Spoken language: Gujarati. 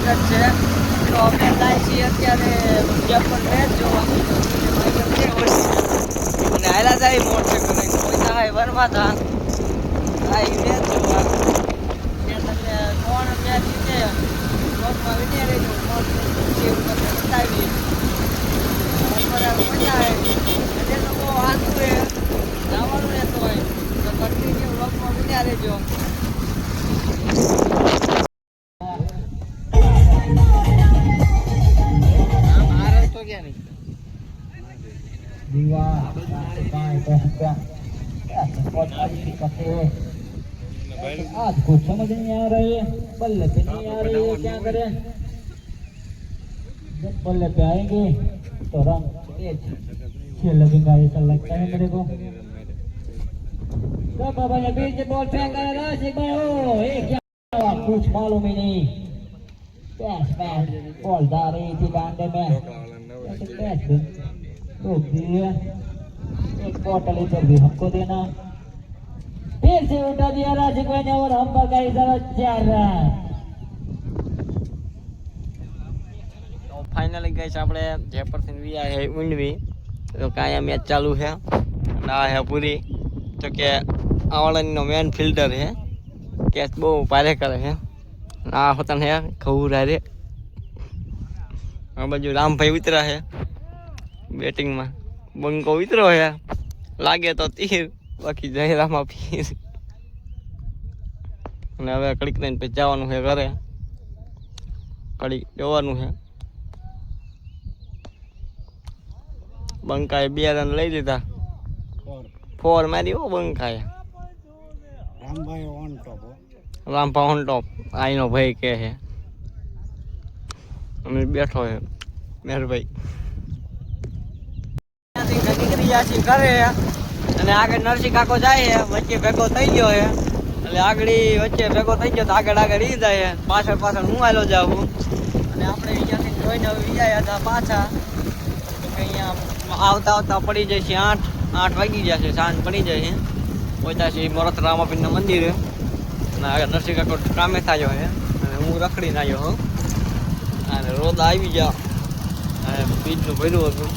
સ્વાગત છે. તો અમે જાય છીએ અત્યારે મુજફ્ફર મેચ જોવા. અને હાલા જાય મોટરસાઇકલ લઈને પહોંચ્યા હોય વરમાથા આ મેચ જોવા. તમને કોણ મેચ જીતે બ્લોગમાં વિડીયો રહેજો. કોણ તમને બતાવી પહોંચ્યા હોય એટલે તો બહુ હાથું છે જવાનું રહેતો હોય તો કન્ટિન્યુ બ્લોગમાં વિડીયો રહેજો. आज कुछ समझ नहीं आ रही है, बल्ले पे नहीं आ रही है, क्या करें? जब बल्ले पे आएंगे तो रंग खेल लगेगा ऐसा लगता है मेरे को. तो बाबा ने बीच बॉल फेंका है राशिक भाई. ओ ये क्या हुआ? कुछ मालूम ही नहीं. बैट्समैन बॉल डाल रही थी डांडे में, बैट्समैन रोक दिया. एक बॉटल इधर भी हमको देना. फिर से उठा दिया राशिक भाई ने और हम पर का इशारा 4 रन. તો ફાઇનલી ગઈ છે આપણે જયપુરથી વિયા છે ઊંડવી. તો કાંઈ મેચ ચાલુ છે અને આ છે પૂરી. તો કે આવળનનો મેન ફિલ્ટર છે, કેચ બહુ ભારે કરે છે. આ હોતા છે ખવરા રે. આ બાજુ રામભાઈ ઉતરા છે બેટિંગમાં. બંકો ઉતરો છે, લાગે તો તીર, બાકી જયરામાં પીર. અને હવે કડીક લઈને પછી જવાનું છે ઘરે. કડીક જવાનું છે. બંકાએ 2 રન લઈ લીધા. 4 મારી હો બંકાએ. રામભાઈ ઓન ટોપ આઈનો ભાઈ કે છે. અમે બેઠો છે મેરભાઈ. નીકળી ગયા છીએ ઘરે અને આગળ નરસિંહ કાકો જાય છે. વચ્ચે ભેગો થઈ ગયો છે એટલે આગળ વચ્ચે ભેગો થઈ ગયો તો આગળ ઈ જાય. પાછળ હું આવેલો જાઉં અને આપણે અહીંયાથી જોઈને વિજાયા હતા પાછા. તો કે અહીંયા આવતા પડી જાય છે 8 વાગી ગયા છે. સાંજ પડી જાય છે. પહોંચ્યા છીએ મોરત રામાપીરના મંદિરે અને આગળ નરસિંહ કાકો કામે થયો છે અને હું રખડીને આવ્યો હું. અને રોદ આવી ગયા અને બીજનું ભર્યું હતું.